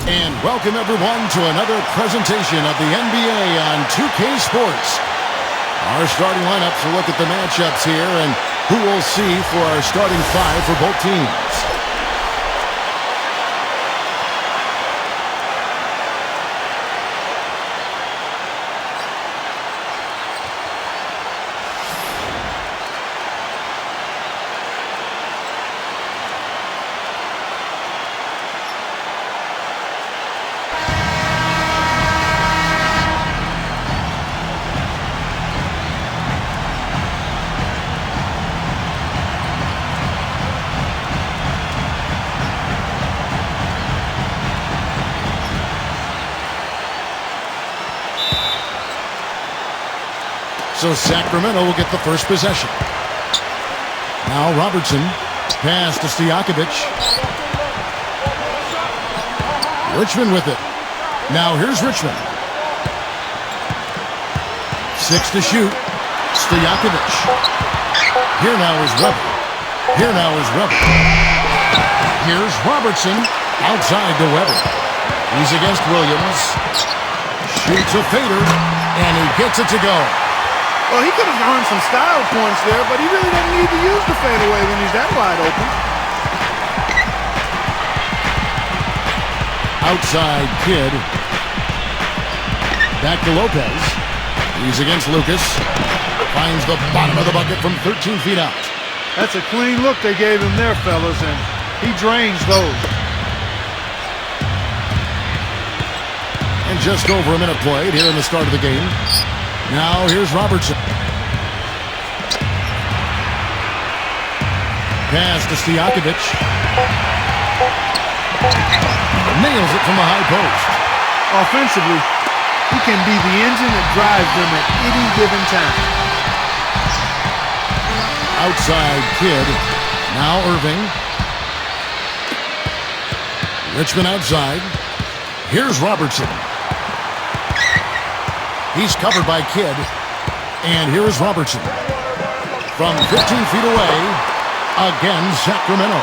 And welcome everyone to another presentation of the NBA on 2K Sports. Our starting lineups will look at the matchups here and who we'll see for our starting five for both teams. So Sacramento will get the first possession. Now Robertson. Pass to Stojakovic. Richmond with it. Now here's Richmond. 6 to shoot. Stojakovic. Here now is Weber. Here's Robertson. Outside to Weber. He's against Williams. Shoots a fader. And he gets it to go. Well, he could have earned some style points there, but he really doesn't need to use the fadeaway when he's that wide open. Outside Kidd. Back to Lopez. He's against Lucas. Finds the bottom of the bucket from 13 feet out. That's a clean look they gave him there, fellas, and he drains those. And just over a minute played here in the start of the game. Now here's Robertson. Pass to Stojakovic. Nails it from the high post. Offensively, he can be the engine that drives them at any given time. Outside Kidd. Now Irving. Richmond outside. Here's Robertson. He's covered by Kidd. And here is Robertson. From 15 feet away, again, Sacramento.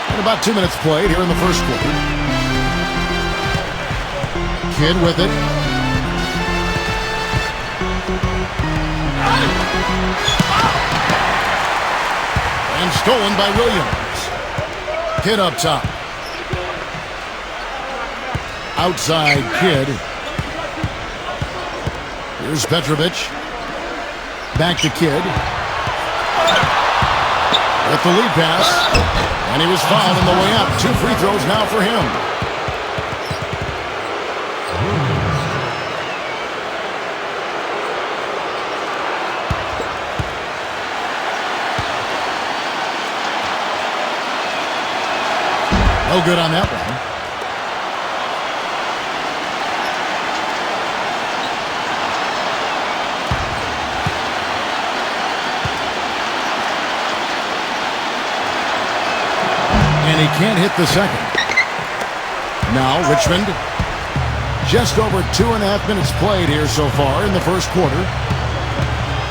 And about 2 minutes played here in the first quarter. Kidd with it. And stolen by Williams. Kidd up top. Outside Kidd. Here's Petrovic. Back to Kidd. With the lead pass. And he was fouled on the way up. 2 free throws now for him. No good on that one. And he can't hit the second. Now Richmond. Just over 2.5 minutes played here so far in the first quarter.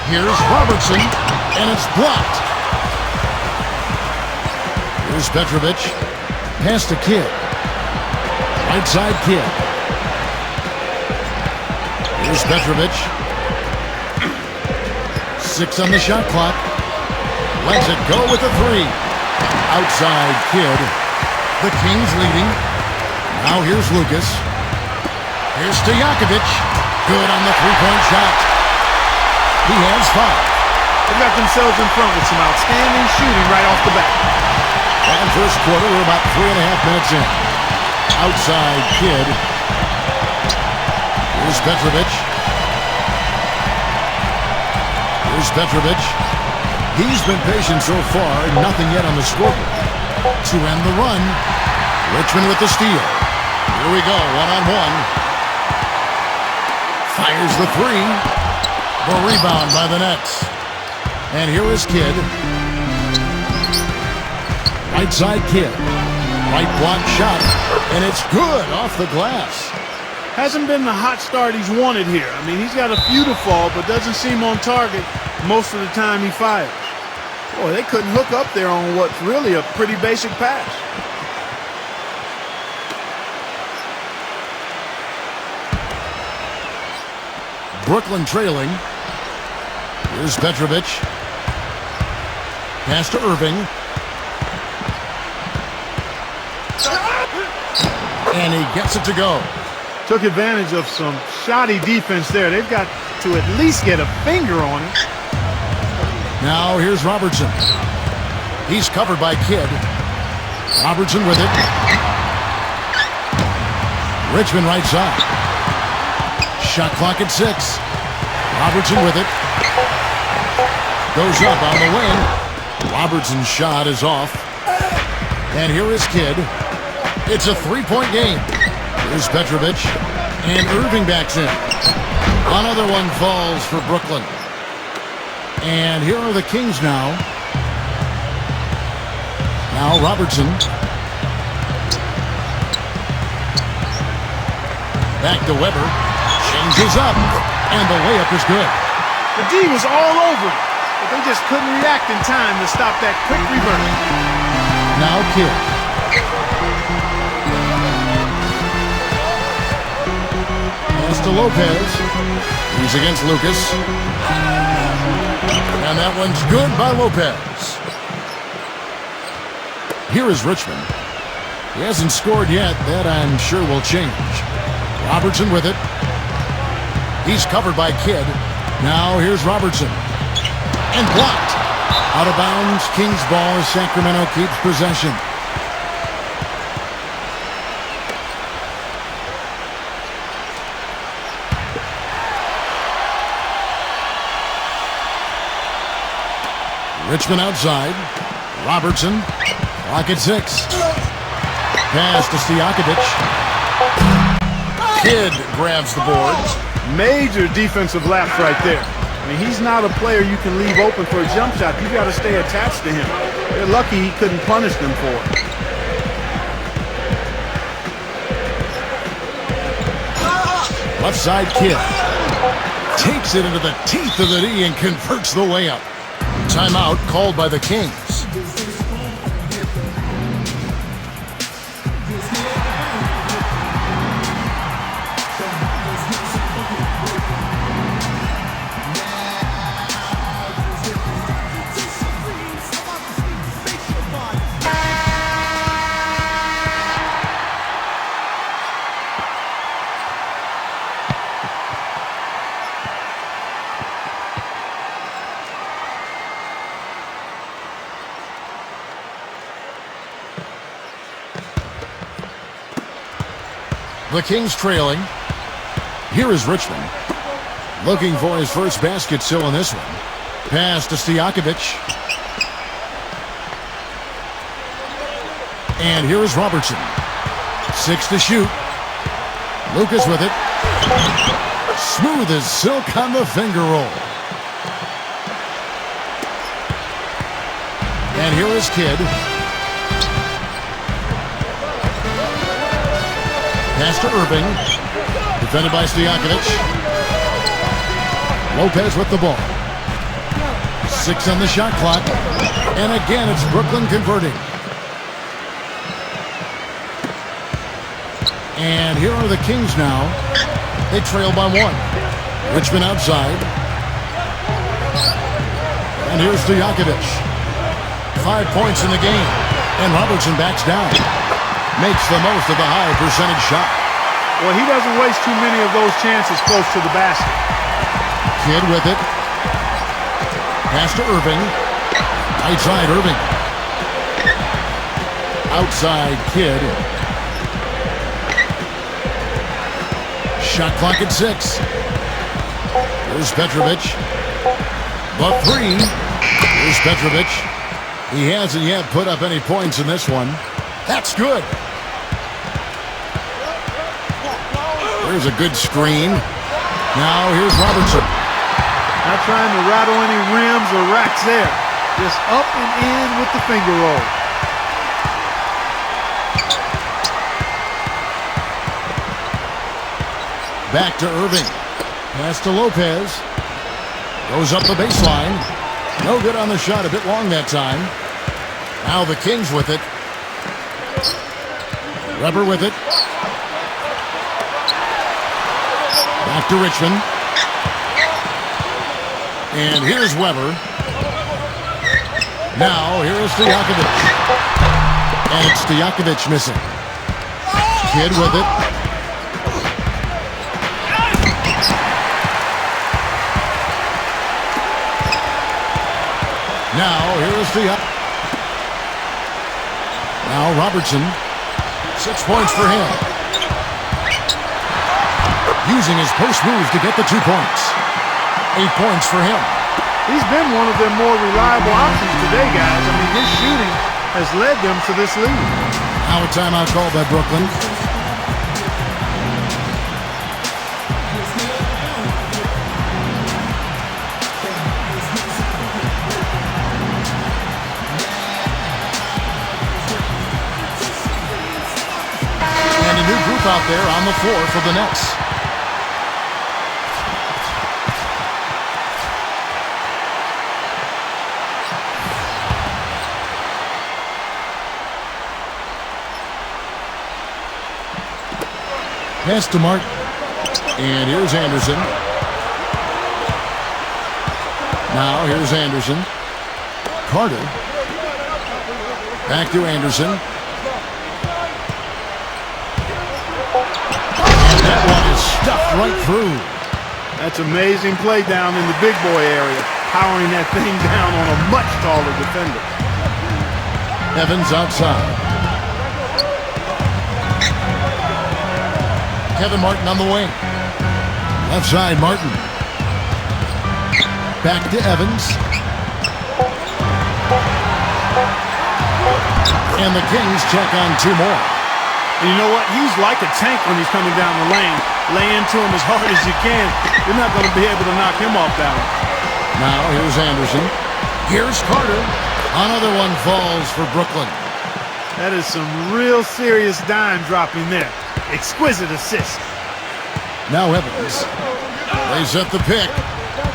Here's Robertson, and it's blocked. Here's Petrovic. Pass to Kidd. Right side Kidd. Here's Petrovic. 6 on the shot clock. Lets it go with a 3. Outside Kidd. The Kings leading. Now here's Lucas. Here's Stojakovic. Good on the three-point shot. He has 5. They got themselves in front with some outstanding shooting right off the bat. And first quarter, we're about 3.5 minutes in. Outside Kidd. Here's Petrovic. He's been patient so far, nothing yet on the scoreboard. To end the run, Richmond with the steal. Here we go, one-on-one. Fires the 3. The rebound by the Nets. And here is Kidd. Right side Kidd. Right block shot. And it's good off the glass. Hasn't been the hot start he's wanted here. I mean, he's got a few to fall, but doesn't seem on target most of the time he fires. Boy, they couldn't hook up there on what's really a pretty basic pass. Brooklyn trailing. Here's Petrovic. Pass to Irving. And he gets it to go. Took advantage of some shoddy defense there. They've got to at least get a finger on it. Now here's Robertson. He's covered by Kidd. Robertson with it. Richmond right side. Shot clock at 6. Robertson with it. Goes up on the wing. Robertson's shot is off. And here is Kidd. It's a three-point game. Here's Petrovic. And Irving backs in. Another one falls for Brooklyn. And here are the Kings now. Now Robertson. Back to Weber. Changes up. And the layup is good. The D was all over it, but they just couldn't react in time to stop that quick reverse. Now Kidd. Pass to Lopez. He's against Lucas. And that one's good by Lopez. Here is Richmond. He hasn't scored yet. That I'm sure will change. Robertson with it. He's covered by Kidd. Now here's Robertson. And blocked. Out of bounds. Kings ball as Sacramento keeps possession. Richmond outside. Robertson. Clock at 6. Pass to Stojakovic. Kidd grabs the board. Major defensive lapse right there. I mean, he's not a player you can leave open for a jump shot. You've got to stay attached to him. They're lucky he couldn't punish them for it. Left side Kidd. Takes it into the teeth of the D and converts the layup. Timeout called by the Kings. The Kings trailing. Here is Richmond. Looking for his first basket still in this one. Pass to Stojakovic. And here is Robertson. 6 to shoot. Lucas with it. Smooth as silk on the finger roll. And here is Kidd. Pass to Irving. Defended by Stojakovic. Lopez with the ball. 6 on the shot clock. And again, it's Brooklyn converting. And here are the Kings now. They trail by 1. Richmond outside. And here's Stojakovic. 5 points in the game. And Robertson backs down. Makes the most of the high percentage shot. Well, he doesn't waste too many of those chances close to the basket. Kidd with it. Pass to Irving. Outside Irving. Outside Kidd. Shot clock at 6. Here's Petrovic. The 3. Here's Petrovic. He hasn't yet put up any points in this one. That's good. There's a good screen. Now here's Robertson. Not trying to rattle any rims or racks there. Just up and in with the finger roll. Back to Irving. Pass to Lopez. Goes up the baseline. No good on the shot. A bit long that time. Now the Kings with it. Weber with it. Back to Richmond. And here's Weber. Now, here is Stojakovic. And it's Stojakovic missing. Kidd with it. Now, here is Stojakovic. Now, Robertson. 6 points for him. Using his post move to get the 2 points. 8 points for him. He's been one of their more reliable options today, guys. I mean, his shooting has led them to this lead. Now a timeout called by Brooklyn. And a new group out there on the floor for the Nets. Pass to Martin. And here's Anderson. Now here's Anderson. Carter. Back to Anderson. And that one is stuffed right through. That's amazing play down in the big boy area. Powering that thing down on a much taller defender. Evans outside. Kevin Martin on the wing. Left side, Martin. Back to Evans. And the Kings check on 2 more. And you know what? He's like a tank when he's coming down the lane. Lay into him as hard as you can. You're not going to be able to knock him off balance. Now here's Anderson. Here's Carter. Another one falls for Brooklyn. That is some real serious dime dropping there. Exquisite assist. Now Evans. They set the pick.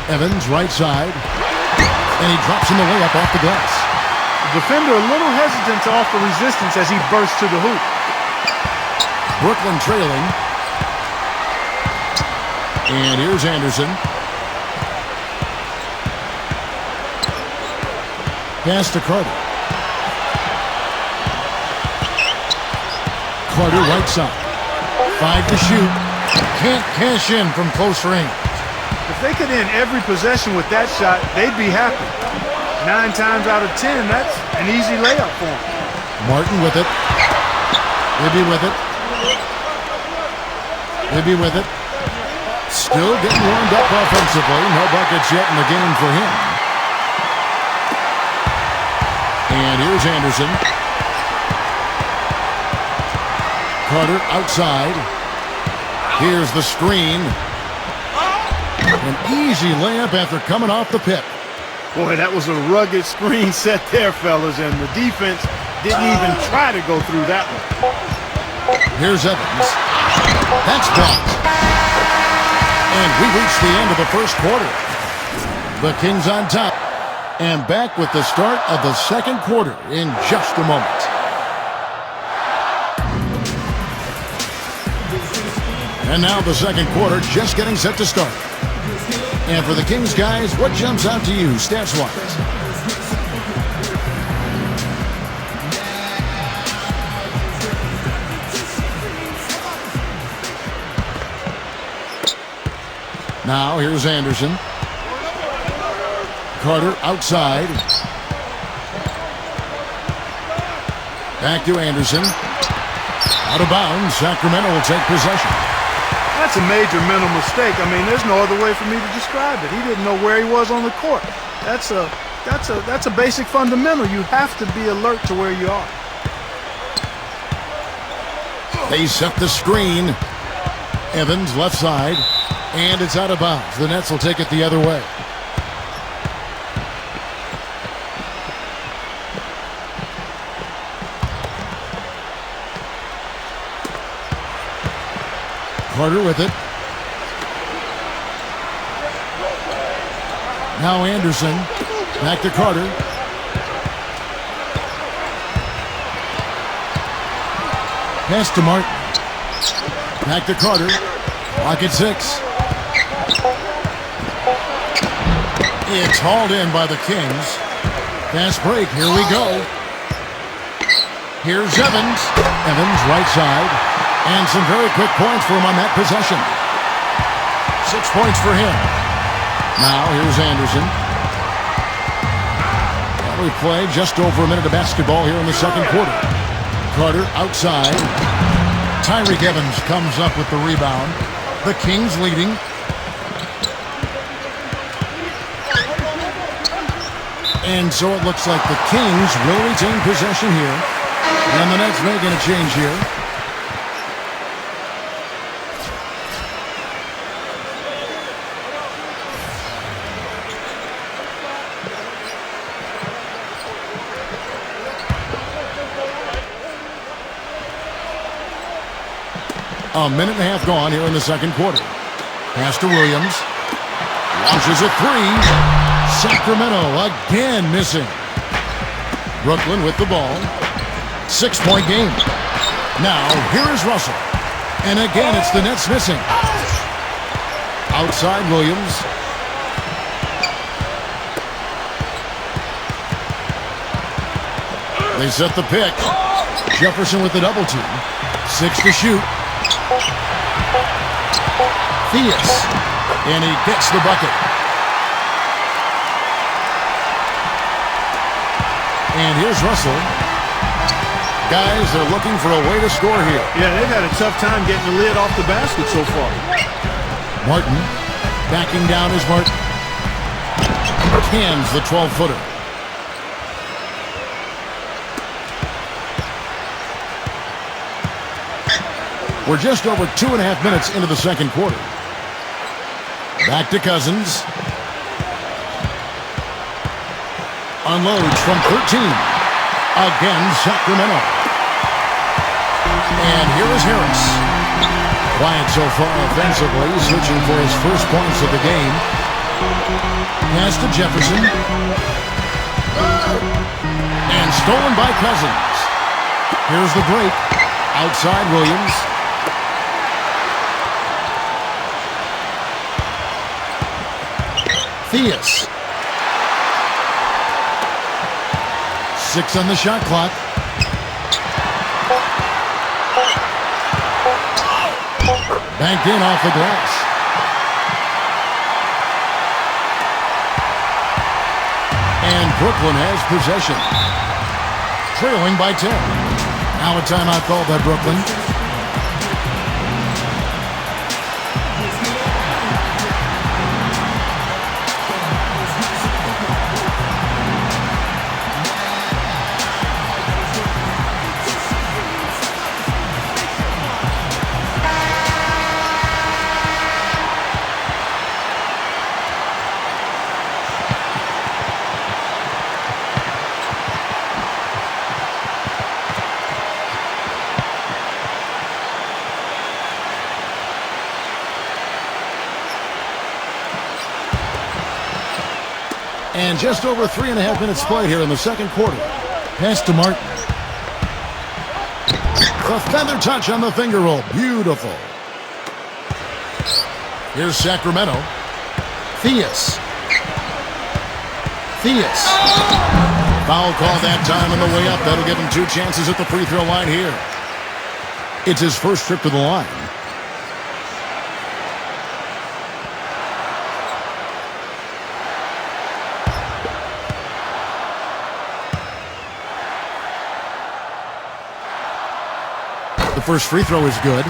Evans right side. And he drops in the layup off the glass. The defender a little hesitant to offer resistance as he bursts to the hoop. Brooklyn trailing. And here's Anderson. Pass to Carter. Carter right side. 5 to shoot. Can't cash in from close range. If they could end every possession with that shot, they'd be happy. 9 times out of 10, that's an easy layup for them. Martin with it. Libby with it. Libby with it. Still getting warmed up offensively. No buckets yet in the game for him. And here's Anderson. Carter outside. Here's the screen. An easy layup after coming off the pick. Boy, that was a rugged screen set there, fellas, and the defense didn't even try to go through that one. Here's Evans. That's blocked. And we reach the end of the first quarter. The Kings on top. And back with the start of the second quarter in just a moment. And now the second quarter just getting set to start. And for the Kings guys, what jumps out to you stats-wise? Now here's Anderson. Carter outside. Back to Anderson. Out of bounds. Sacramento will take possession. That's a major mental mistake. I mean, there's no other way for me to describe it. He didn't know where he was on the court. That's a basic fundamental. You have to be alert to where you are. They set the screen. Evans left side. And it's out of bounds. The Nets will take it the other way. Carter with it. Now Anderson. Back to Carter. Pass to Martin. Back to Carter. Clock at 6. It's hauled in by the Kings. Fast break. Here we go. Here's Evans. Evans, right side. And some very quick points for him on that possession. 6 points for him. Now here's Anderson. We play just over a minute of basketball here in the second quarter. Carter outside. Tyreek Evans comes up with the rebound. The Kings leading. And so it looks like the Kings will retain possession here. And the Nets making a change here. A minute and a half gone here in the second quarter. Pass to Williams. Launches a three. Sacramento again missing. Brooklyn with the ball. 6-point game. Now here is Russell. And again it's the Nets missing. Outside Williams. They set the pick. Jefferson with the double team. 6 to shoot. Theus. And he gets the bucket. And here's Russell. Guys, they're looking for a way to score here. Yeah, they've had a tough time getting the lid off the basket so far. Martin. Backing down is Martin. Cans the 12-footer. We're just over 2.5 minutes into the second quarter. Back to Cousins. Unloads from 13. Again, Sacramento. And here is Harris. Quiet so far offensively, searching for his first points of the game. Pass to Jefferson. And stolen by Cousins. Here's the break. Outside Williams. Theus. 6 on the shot clock. Banked in off the glass. And Brooklyn has possession. Trailing by 10. Now a timeout called by Brooklyn. And just over 3.5 minutes played here in the second quarter. Pass to Martin. The feather touch on the finger roll. Beautiful. Here's Sacramento. Theus. Theus. Foul call that time on the way up. That'll give him 2 chances at the free throw line here. It's his first trip to the line. The first free throw is good.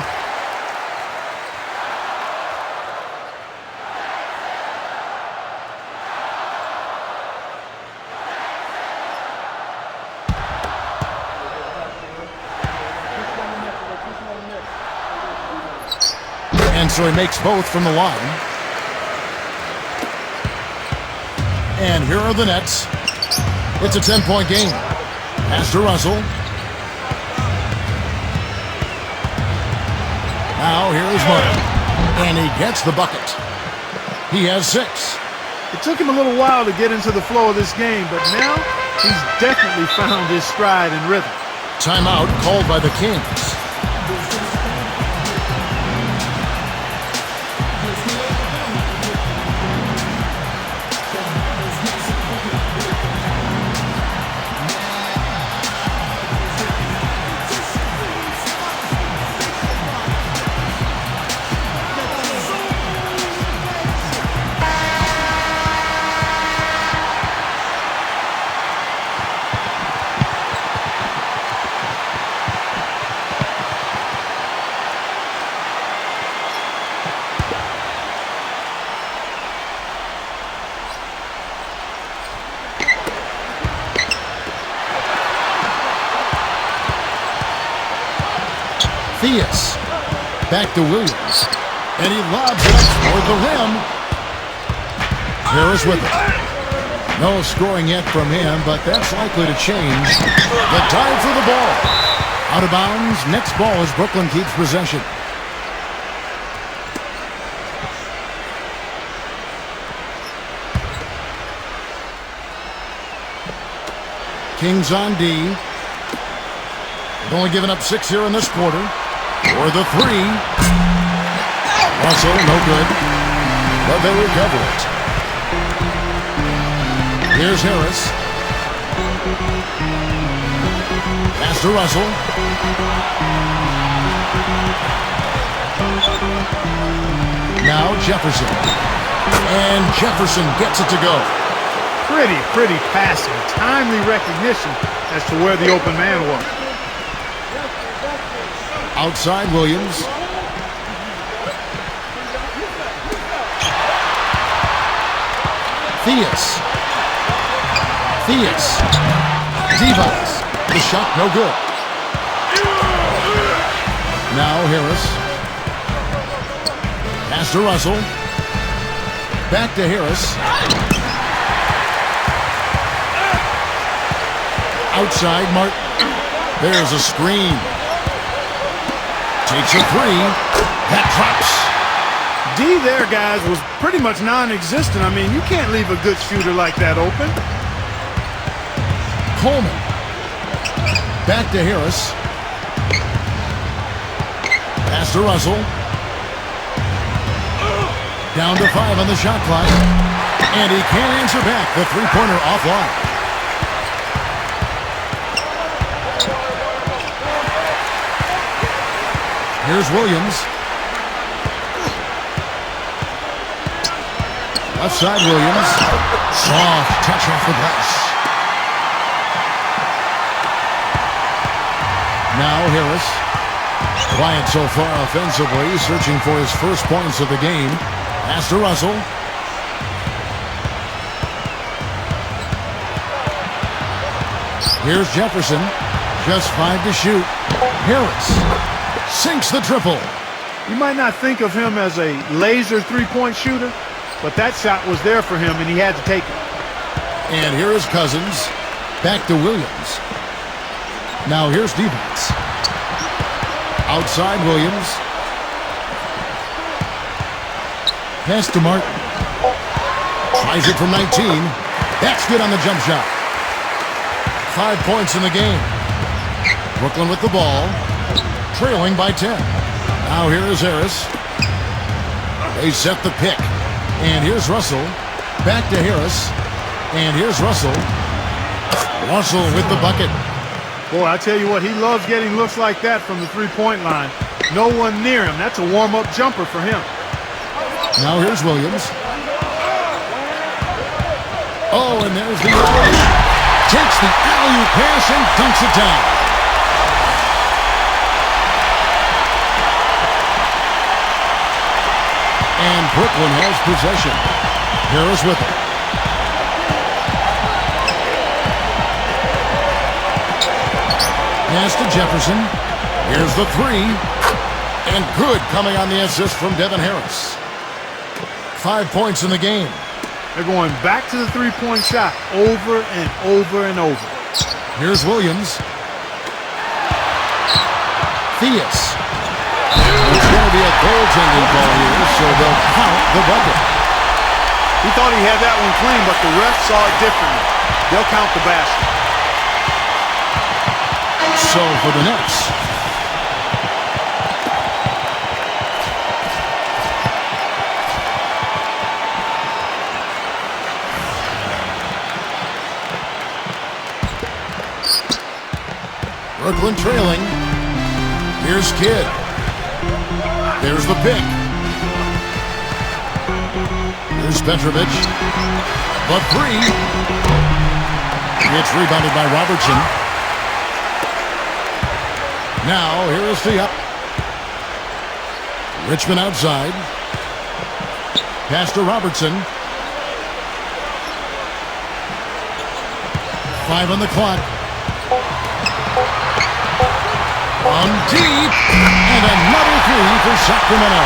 And so he makes both from the line. And here are the Nets. It's a 10-point game. Pass to Russell. Now here is Martin. And he gets the bucket. He has 6. It took him a little while to get into the flow of this game, but now he's definitely found his stride and rhythm. Timeout called by the Kings. Theus. Back to Williams. And he lobs it up toward the rim. Harris with it. No scoring yet from him, but that's likely to change. The dive for the ball. Out of bounds. Next ball as Brooklyn keeps possession. Kings on D. They've only given up 6 here in this quarter. For the three. Russell, no good. But they recover it. Here's Harris. Pass to Russell. Now Jefferson. And Jefferson gets it to go. Pretty passing. Timely recognition as to where the open man was. Outside Williams. Theus. Devos. The shot no good. Now Harris. Pass to Russell. Back to Harris. Outside Martin. There's a screen. Takes a three. That drops. D there, guys, was pretty much non-existent. I mean, you can't leave a good shooter like that open. Coleman. Back to Harris. Pass to Russell. Down to 5 on the shot clock. And he can't answer back. The three-pointer offline. Here's Williams. Left side Williams. Soft touch off the glass. Now Harris. Quiet so far offensively, searching for his first points of the game. Pass to Russell. Here's Jefferson. Just 5 to shoot. Harris sinks the triple. You might not think of him as a laser three-point shooter, but that shot was there for him, and he had to take it. And here is Cousins. Back to Williams. Now here's Devos. Outside Williams. Pass to Martin. Tries it from 19. That's good on the jump shot. 5 points in the game. Brooklyn with the ball. Trailing by 10. Now here is Harris. They set the pick. And here's Russell. Back to Harris. And here's Russell. Russell with the bucket. Boy, I tell you what, he loves getting looks like that from the three-point line. No one near him. That's a warm-up jumper for him. Now here's Williams. Oh, and there's the alley. Takes the alley-oop pass and dunks it down. And Brooklyn has possession. Harris with it. Pass to Jefferson. Here's the three. And good coming on the assist from Devin Harris. 5 points in the game. They're going back to the three-point shot over and over and over. Here's Williams. Theus. It's going to be a goaltending call here, so they'll count the bucket. He thought he had that one clean, but the ref saw it differently. They'll count the basket. So for the Nets. Brooklyn trailing. Here's Kidd. There's the pick. Here's Petrovic. The three. It's rebounded by Robertson. Now, here is the up. Richmond outside. Pass to Robertson. 5 on the clock. On deep. Sacramento.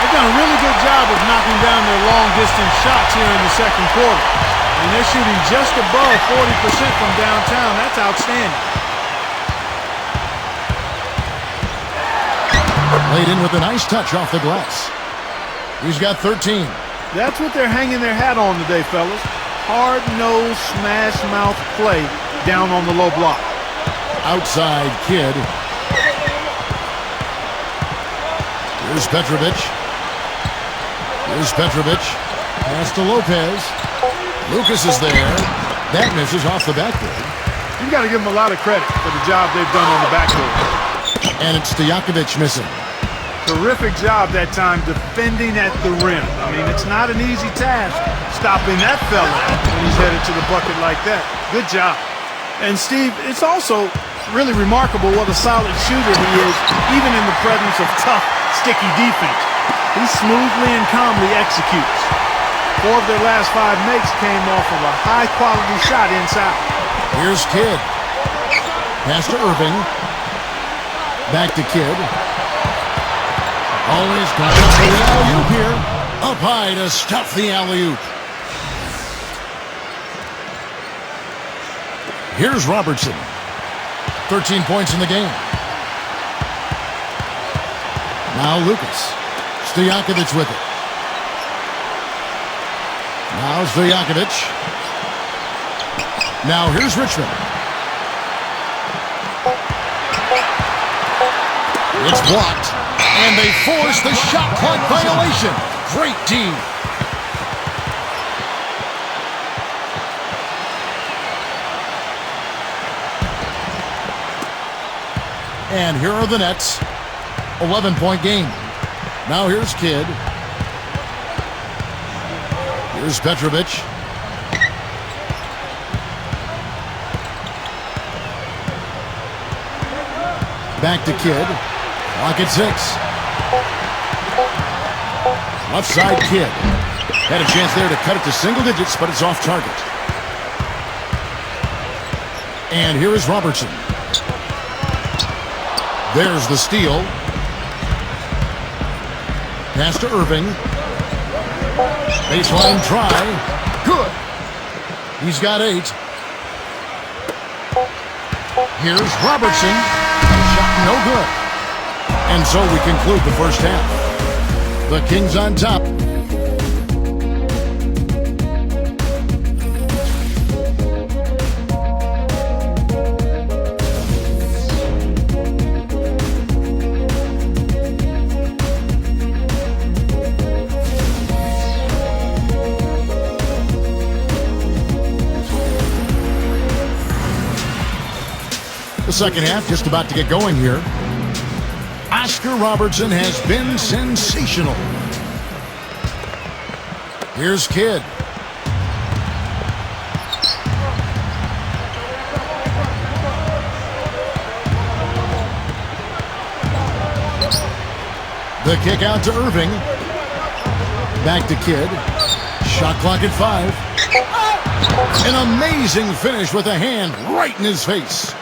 They've done a really good job of knocking down their long-distance shots here in the second quarter. And they're shooting just above 40% from downtown. That's outstanding. Laid in with a nice touch off the glass. He's got 13. That's what they're hanging their hat on today, fellas. Hard-nosed, smash-mouth play down on the low block. Outside Kidd. Here's Petrovic. Here's Petrovic. Pass to Lopez. Lucas is there. That misses off the backboard. You've got to give them a lot of credit for the job they've done on the backboard. And it's Stojakovic missing. Terrific job that time defending at the rim. I mean, it's not an easy task stopping that fella when he's headed to the bucket like that. Good job. And Steve, it's also really remarkable what a solid shooter he is, even in the presence of tough, sticky defense. He smoothly and calmly executes. 4 of their last 5 makes came off of a high-quality shot inside. Here's Kidd. Pass to Irving. Back to Kidd. Always going for the alley-oop here. Up high to stuff the alley-oop. Here's Robertson. 13 points in the game. Now Lucas. Stojakovic with it. Now Stojakovic. Now here's Richmond. It's blocked. And they force the shot clock violation. Great D. And here are the Nets. 11-point game. Now here's Kidd. Here's Petrovic. Back to Kidd. Clock at 6. Left side Kidd. Had a chance there to cut it to single digits, but it's off target. And here is Robertson. There's the steal. Pass to Irving. Baseline try. Good. He's got 8. Here's Robertson. Shot no good. And so we conclude the first half. The Kings on top. The second half just about to get going here. Oscar Robertson has been sensational. Here's Kidd. The kick out to Irving. Back to Kidd. Shot clock at 5. An amazing finish with a hand right in his face.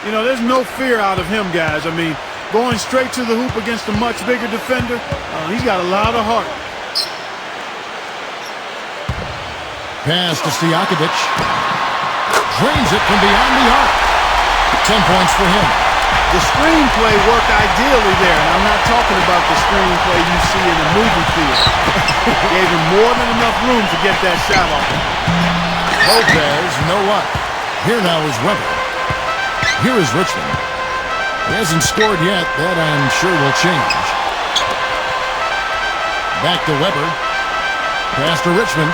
You know, there's no fear out of him, guys. I mean, going straight to the hoop against a much bigger defender, he's got a lot of heart. Pass to Stojakovic. Drains it from beyond the arc. 10 points for him. The screenplay worked ideally there, and I'm not talking about the screenplay you see in a movie theater. Gave him more than enough room to get that shot off. Lopez, no luck. Here now is Weber. Here is Richmond. He hasn't scored yet. That I'm sure will change. Back to Weber. Pass to Richmond.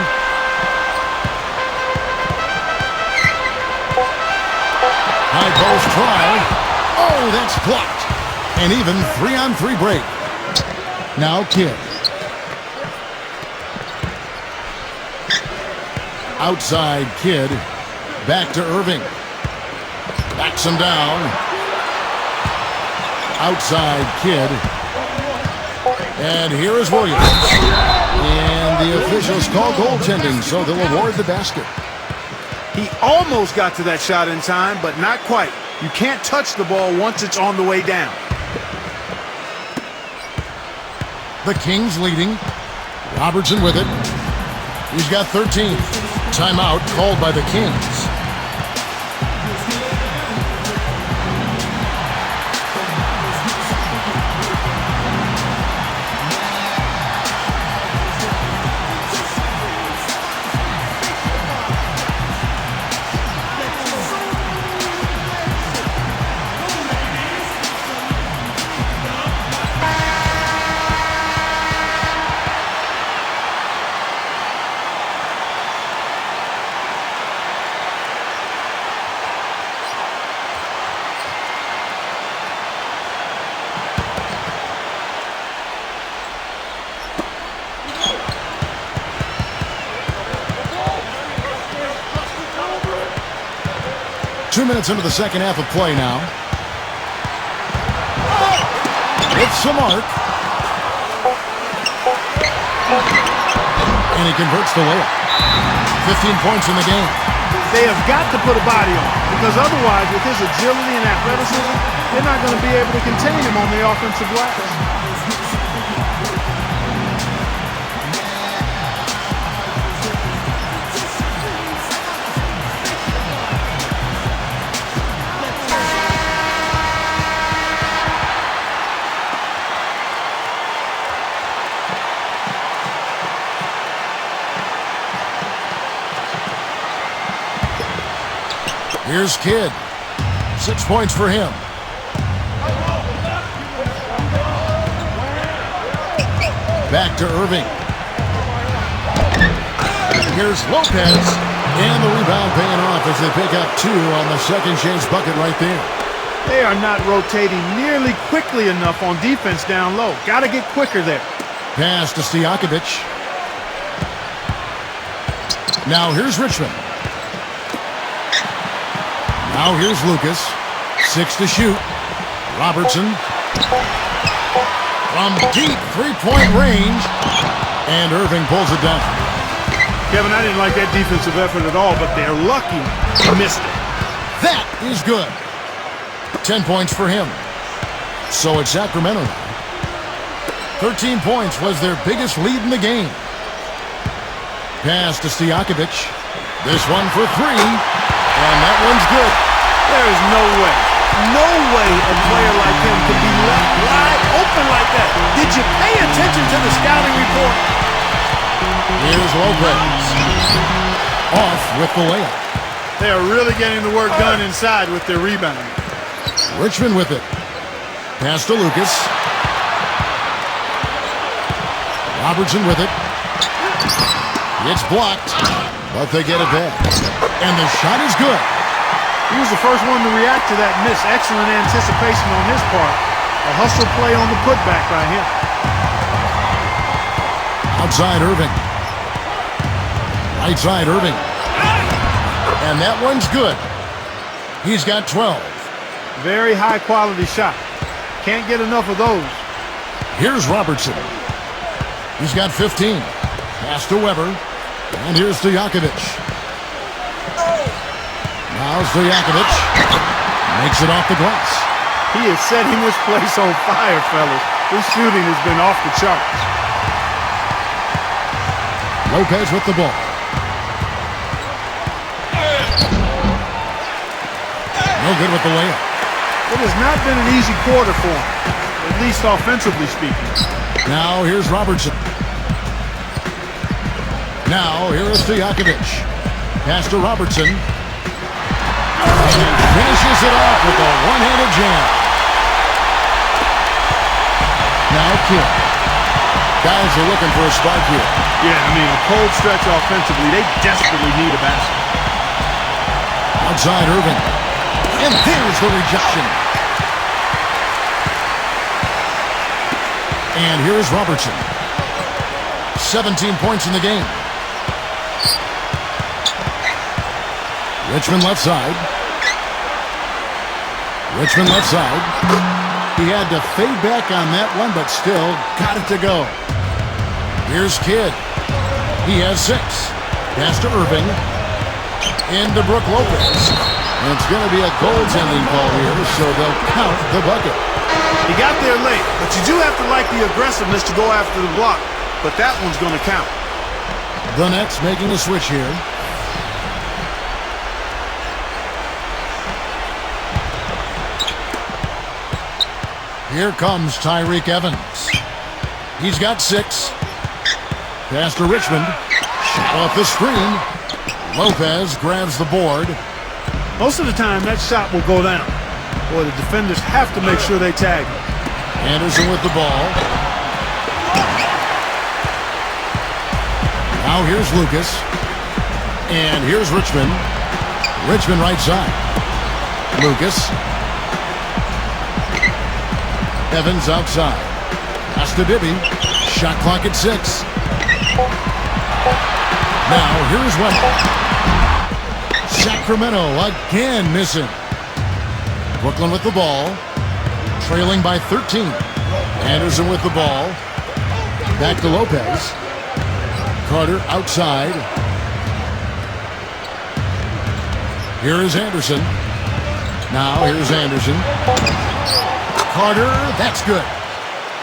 High post try. Oh, that's blocked. An even 3-on-3 break. Now Kidd. Outside Kidd. Back to Irving. Backs him down. Outside Kidd. And here is Williams. And the officials call goaltending, so they'll award the basket. He almost got to that shot in time, but not quite. You can't touch the ball once it's on the way down. The Kings leading. Robertson with it. He's got 13. Timeout called by the Kings. Two minutes into the second half of play now. It's a mark. And he converts the layup. 15 points in the game. They have got to put a body on him, because otherwise, with his agility and athleticism, they're not going to be able to contain him on the offensive glass. Here's Kidd. 6 points for him. Back to Irving. Here's Lopez. And the rebound paying off as they pick up 2 on the second chance bucket right there. They are not rotating nearly quickly enough on defense down low. Got to get quicker there. Pass to Stojakovic. Now here's Richmond. Now here's Lucas. 6 to shoot. Robertson. From deep three-point range. And Irving pulls it down. Kevin, I didn't like that defensive effort at all, but they're lucky he missed it. That is good. 10 points for him. So it's Sacramento. 13 points was their biggest lead in the game. Pass to Stojakovic. This one for 3. And that one's good. There is no way a player like him could be left wide open like that. Did you pay attention to the scouting report? Here's Lopez. Off with the layup. They are really getting the work done inside with their rebounding. Richmond with it. Pass to Lucas. Robertson with it. It's blocked, but they get it back. And the shot is good. He was the first one to react to that miss. Excellent anticipation on his part. A hustle play on the putback by him. Outside Irving. Right side Irving. And that one's good. He's got 12. Very high quality shot. Can't get enough of those. Here's Robertson. He's got 15. Pass to Weber. And here's Stojakovic. Now Stojakovic makes it off the glass. He is setting this place on fire, fellas. His shooting has been off the charts. Lopez with the ball. No good with the layup. It has not been an easy quarter for him, at least offensively speaking. Now here's Robertson. Now here is Stojakovic. Pass to Robertson. And finishes it off with a one-handed jam. Now Kidd. Guys are looking for a spark here. Yeah, I mean, a cold stretch offensively. They desperately need a basket. Outside Irving. And there's the rejection. And here's Robertson. 17 points in the game. Richmond left side. Richmond left side. He had to fade back on that one, but still got it to go. Here's Kidd. He has 6. Pass to Irving. Into Brook Lopez. And it's going to be a goaltending call here, so they'll count the bucket. He got there late, but you do have to like the aggressiveness to go after the block. But that one's going to count. The Nets making a switch here. Here comes Tyreke Evans. He's got 6. Pass to Richmond. Shot off the screen. Lopez grabs the board. Most of the time, that shot will go down. Boy, the defenders have to make sure they tag him. Anderson with the ball. Now here's Lucas. And here's Richmond. Richmond right side. Lucas. Evans outside. Pass to Bibby. Shot clock at 6. Now here's Wemby. Sacramento again missing. Brooklyn with the ball. Trailing by 13. Anderson with the ball. Back to Lopez. Carter outside. Here is Anderson. Now here's Anderson. Carter, that's good.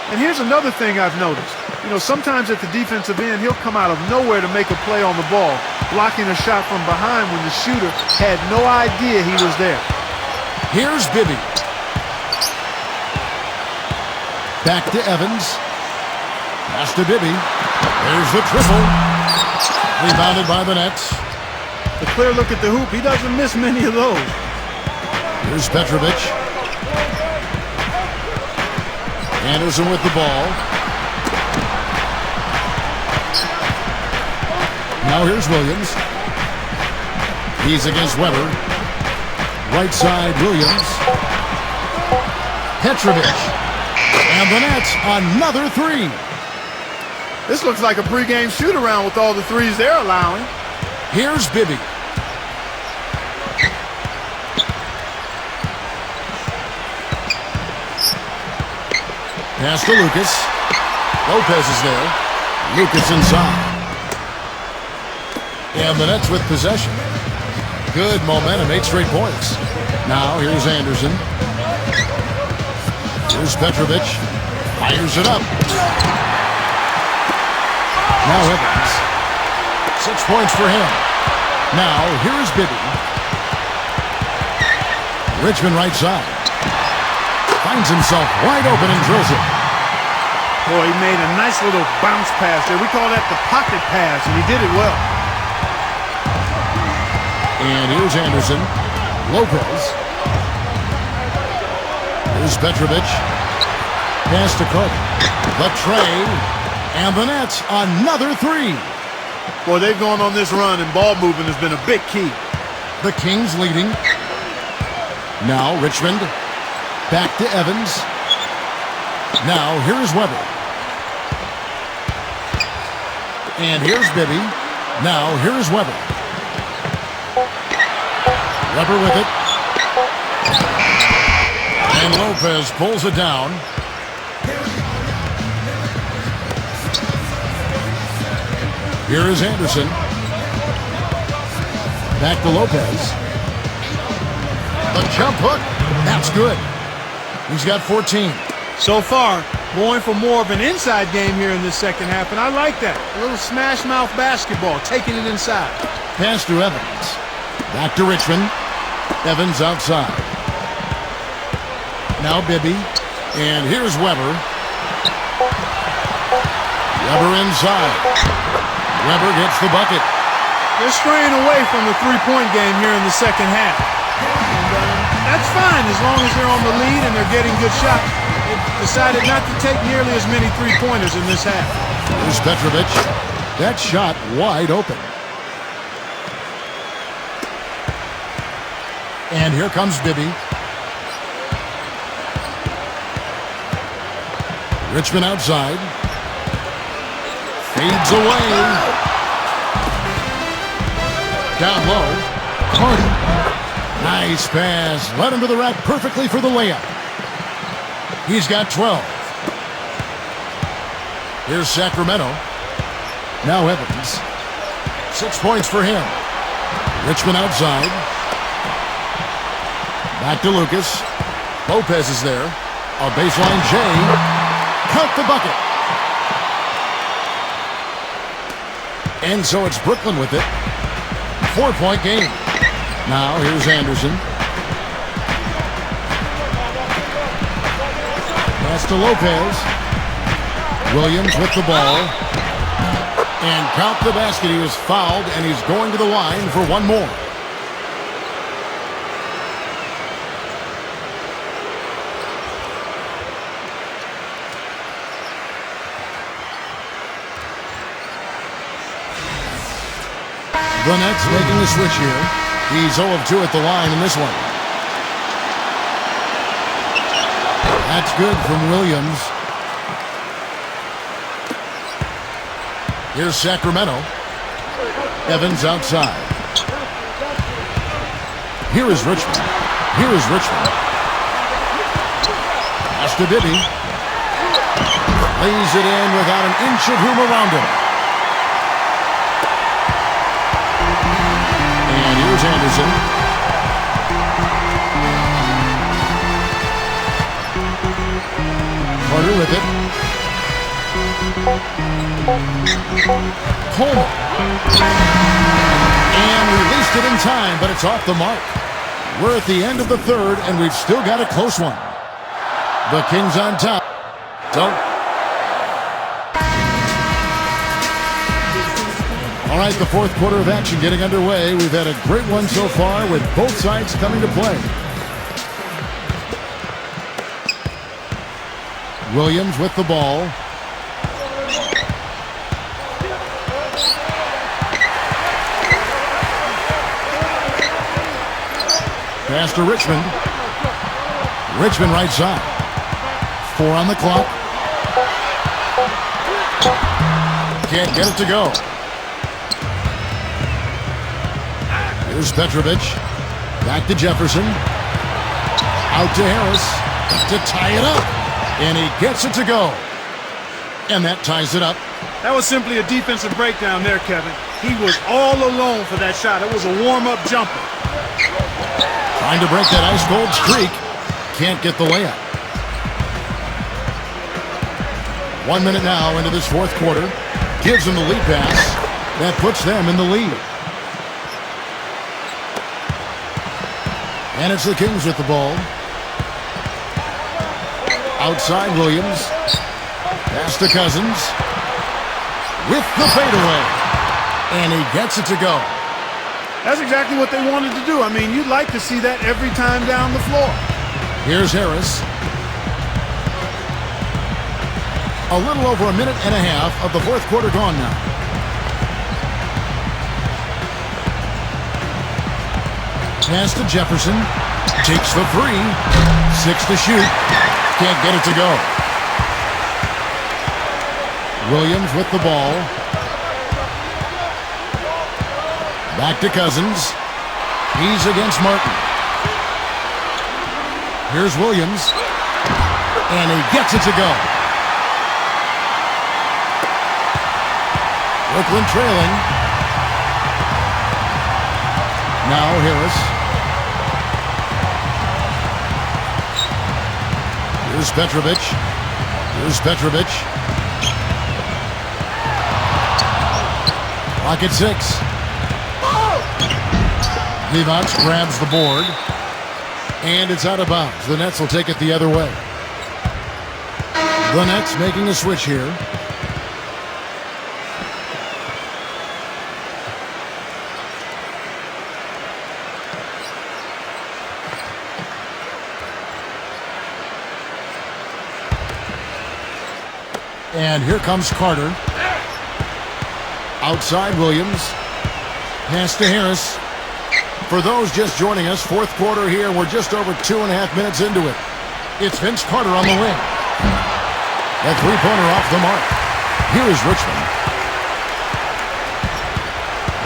And here's another thing I've noticed. You know, sometimes at the defensive end, he'll come out of nowhere to make a play on the ball, blocking a shot from behind when the shooter had no idea he was there. Here's Bibby. Back to Evans. Pass to Bibby. There's the triple. Rebounded by the Nets. The clear look at the hoop, he doesn't miss many of those. Here's Petrovic. Anderson with the ball. Now here's Williams. He's against Weber. Right side, Williams. Petrovic. And the Nets, another 3. This looks like a pregame shoot-around with all the threes they're allowing. Here's Bibby. Pass to Lucas. Lopez is there. Lucas inside. And the Nets with possession. Good momentum, 8 straight points. Now here's Anderson. Here's Petrovic. Fires it up. Now Evans. 6 points for him. Now here's Bibby. Richmond right side. Finds himself wide open and drills it. Boy, he made a nice little bounce pass there. We call that the pocket pass, and he did it well. And here's Anderson. Lopez. Here's Petrovic. Pass to Carter. The tray. And the Nets, another 3. Boy, they've gone on this run, and ball movement has been a big key. The Kings leading. Now Richmond. Back to Evans. Now here's Weber. And here's Bibby. Now here's Weber. Weber with it. And Lopez pulls it down. Here is Anderson. Back to Lopez. The jump hook. That's good. He's got 14. So far, going for more of an inside game here in this second half, and I like that. A little smash mouth basketball, taking it inside. Pass to Evans. Back to Richmond. Evans outside. Now Bibby. And here's Weber. Weber inside. Weber gets the bucket. They're straying away from the three-point game here in the second half. And that's fine as long as they're on the lead and they're getting good shots. They decided not to take nearly as many three-pointers in this half. Here's Petrovic. That shot wide open. And here comes Bibby. Richmond outside. Fades away. Down low. Carter. Nice pass. Led him to the rack perfectly for the layup. He's got 12. Here's Sacramento. Now Evans. 6 points for him. Richmond outside. Back to Lucas. Lopez is there. A baseline J. Count the bucket. And so it's Brooklyn with it. 4-point game. Now here's Anderson. Pass to Lopez. Williams with the ball. And count the basket. He was fouled, and he's going to the line for one more. The Nets making the switch here. He's 0 of 2 at the line in this one. That's good from Williams. Here's Sacramento. Evans outside. Here is Richmond. Here is Richmond. Pass to Bibby. Lays it in without an inch of room around him. And here's Anderson. Carter with it. Coleman. And released it in time, but it's off the mark. We're at the end of the third, and we've still got a close one. The Kings on top. All right, the fourth quarter of action getting underway. We've had a great one so far with both sides coming to play. Williams with the ball. Pass to Richmond. Richmond right side. 4 on the clock. Can't get it to go. Here's Petrovic. Back to Jefferson. Out to Harris. To tie it up. And he gets it to go. And that ties it up. That was simply a defensive breakdown there, Kevin. He was all alone for that shot. It was a warm-up jumper. Trying to break that ice-cold streak. Can't get the layup. 1 minute now into this fourth quarter. Gives them the lead pass. That puts them in the lead. And it's the Kings with the ball. Outside Williams. Pass to Cousins. With the fadeaway. And he gets it to go. That's exactly what they wanted to do. I mean, you'd like to see that every time down the floor. Here's Harris. A little over a minute and a half of the fourth quarter gone now. Pass to Jefferson. Takes the three. 6 to shoot. Can't get it to go. Williams with the ball. Back to Cousins. He's against Martin. Here's Williams. And he gets it to go. Brooklyn trailing. Now Harris. Here's Petrovic. Here's Petrovic. Clock at 6. Levox grabs the board. And it's out of bounds. The Nets will take it the other way. The Nets making a switch here. And here comes Carter. Outside Williams. Pass to Harris. For those just joining us, fourth quarter here. We're just over 2.5 minutes into it. It's Vince Carter on the wing. That three-pointer off the mark. Here is Richmond.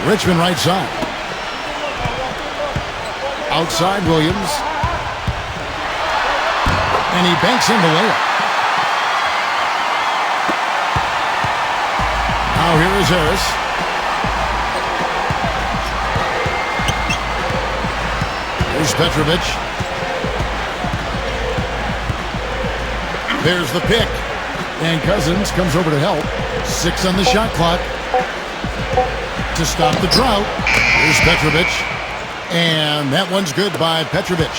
Richmond right side. Outside Williams. And he banks in the layup. Now here is Harris. Here's Petrovic. There's the pick. And Cousins comes over to help. 6 on the shot clock. To stop the drought. Here's Petrovic. And that one's good by Petrovic.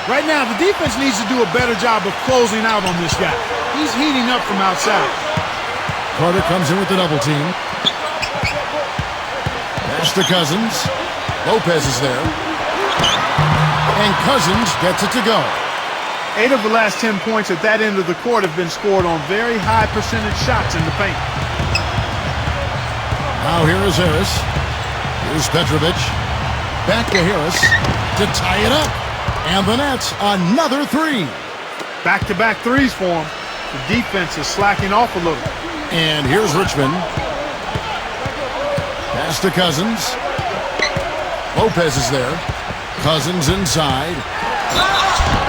Right now, the defense needs to do a better job of closing out on this guy. He's heating up from outside. Carter comes in with the double team. Pass to Cousins. Lopez is there. And Cousins gets it to go. 8 of the last 10 points at that end of the court have been scored on very high percentage shots in the paint. Now here is Harris. Here's Petrovic. Back to Harris to tie it up. And the Nets, another 3. Back-to-back threes for him. The defense is slacking off a little. And here's Richmond. Pass to Cousins. Lopez is there. Cousins inside.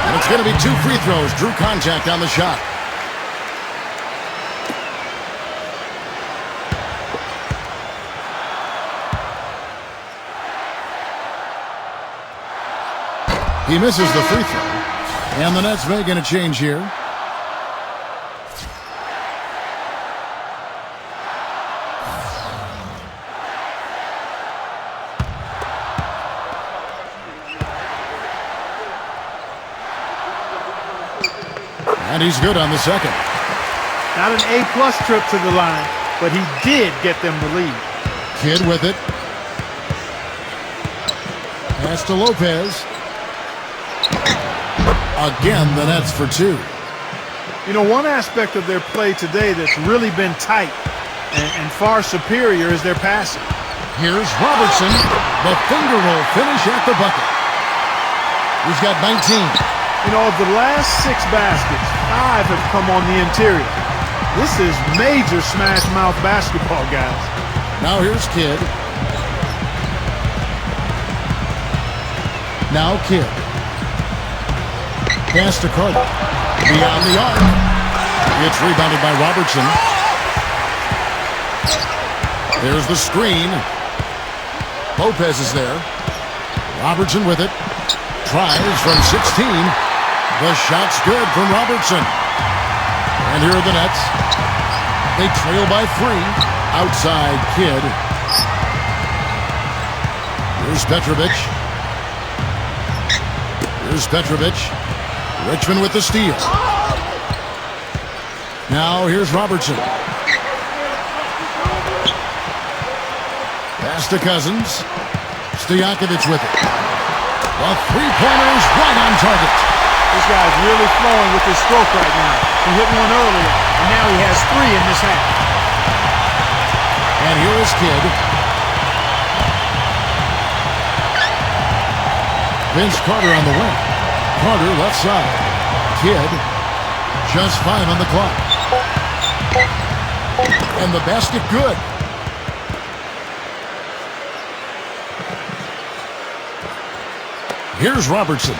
And it's going to be 2 free throws. Drew contact on the shot. He misses the free throw. And the Nets making a change here. And he's good on the second. Not an A-plus trip to the line, but he did get them the lead. Kidd with it. Pass to Lopez. Again, the Nets for 2. You know, one aspect of their play today that's really been tight and far superior is their passing. Here's Robertson. The finger roll finish at the bucket. He's got 19. You know, of the last 6 baskets, 5 have come on the interior. This is major smash mouth basketball, guys. Now here's Kidd. Now Kidd. Pass to Carter. Beyond the arc. It's rebounded by Robertson. There's the screen. Lopez is there. Robertson with it. Tries from 16. The shot's good from Robertson. And here are the Nets. They trail by 3. Outside Kidd. Here's Petrovic. Here's Petrovic. Richmond with the steal. Now here's Robertson. Pass to Cousins. Stojakovic with it. The three-pointer is right on target. This guy's really flowing with his stroke right now. He hit one earlier, and now he has 3 in this half. And here is Kidd. Vince Carter on the wing. Carter left side. Kidd, just 5 on the clock. And the basket good. Here's Robertson.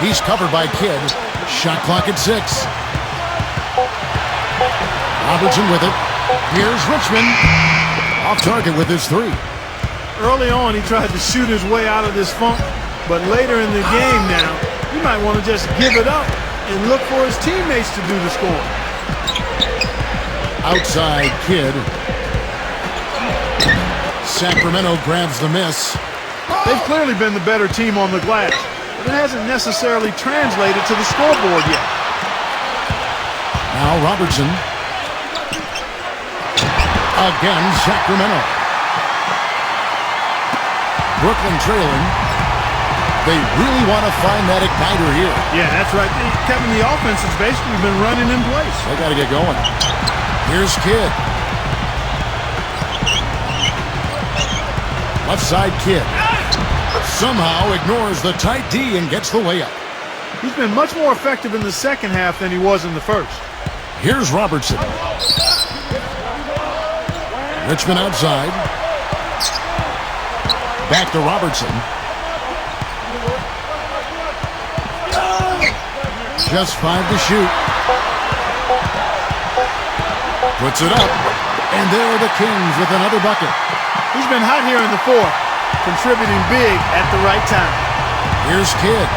He's covered by Kidd. Shot clock at 6. Robertson with it. Here's Richmond. Off target with his 3. Early on, he tried to shoot his way out of this funk, but later in the game now, you might want to just give it up and look for his teammates to do the scoring. Outside Kidd. Sacramento grabs the miss. They've clearly been the better team on the glass, but it hasn't necessarily translated to the scoreboard yet. Now Robertson. Again, Sacramento. Brooklyn trailing. They really want to find that igniter here. Yeah, that's right. Kevin, the offense has basically been running in place. They got to get going. Here's Kidd. Left side Kidd. Somehow ignores the tight D and gets the layup. He's been much more effective in the second half than he was in the first. Here's Robertson. Richmond outside. Back to Robertson. Just 5 to shoot. Puts it up. And there are the Kings with another bucket. He's been hot here in the fourth, contributing big at the right time. Here's Kidd.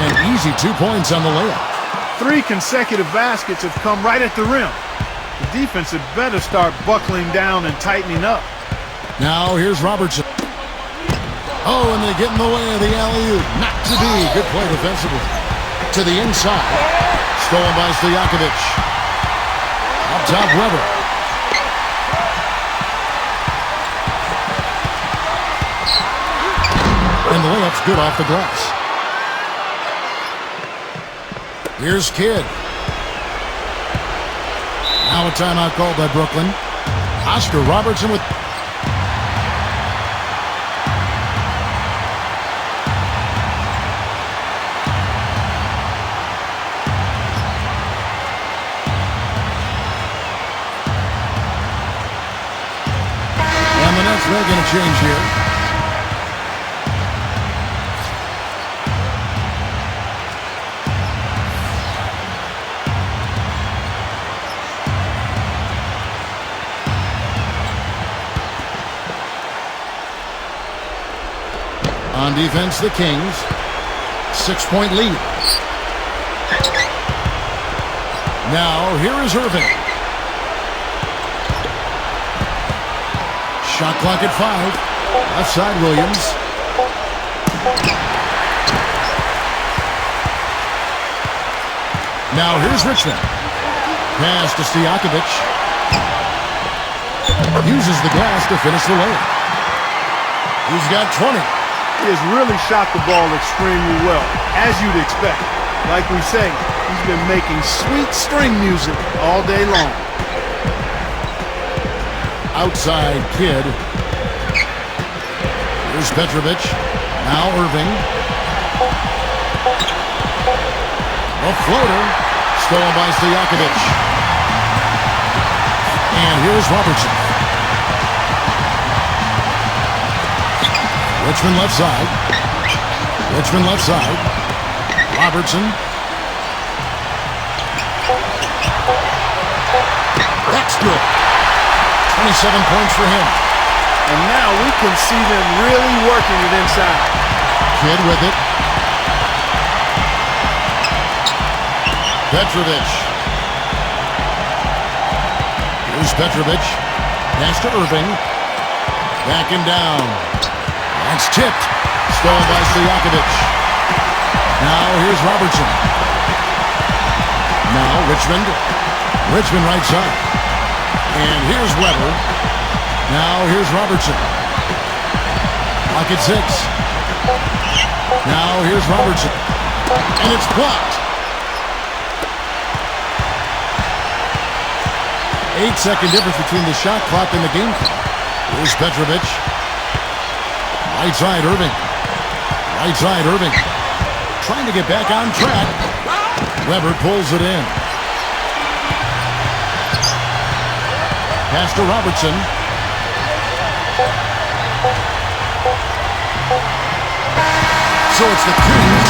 An easy 2 points on the layup. 3 consecutive baskets have come right at the rim. The defense had better start buckling down and tightening up. Now here's Robertson. Oh, and they get in the way of the alley-oop. Not to be. Good play defensively. To the inside. Stolen by Stojakovic. Up top, Weber. And the layup's good off the glass. Here's Kidd. Now a timeout called by Brooklyn. Oscar Robertson with... And the Nets making a change here. On defense, the Kings. 6-point lead. Now, here is Irving. Shot clock at 5. Left side, Williams. Now, here's Richmond. Pass to Stojakovic. Uses the glass to finish the layup. He's got 20. He has really shot the ball extremely well, as you'd expect. Like we say, he's been making sweet string music all day long. Outside Kidd. Here's Petrovic. Now Irving. A floater. Stolen by Stojakovic. And here's Robertson. Richmond left side. Richmond left side. Robertson. That's good. 27 points for him. And now we can see them really working it inside. Kidd with it. Petrovic. Here's Petrovic. Pass to Irving. Backing down. That's tipped. Stolen by Stojakovic. Now here's Robertson. Now Richmond. Richmond right side. And here's Weber. Now here's Robertson. Clock at 6. Now here's Robertson. And it's blocked. 8-second difference between the shot clock and the game clock. Here's Petrovic. Right side, Irving. Right side, Irving. Trying to get back on track. Weber pulls it in. Pass to Robertson. So it's the Kings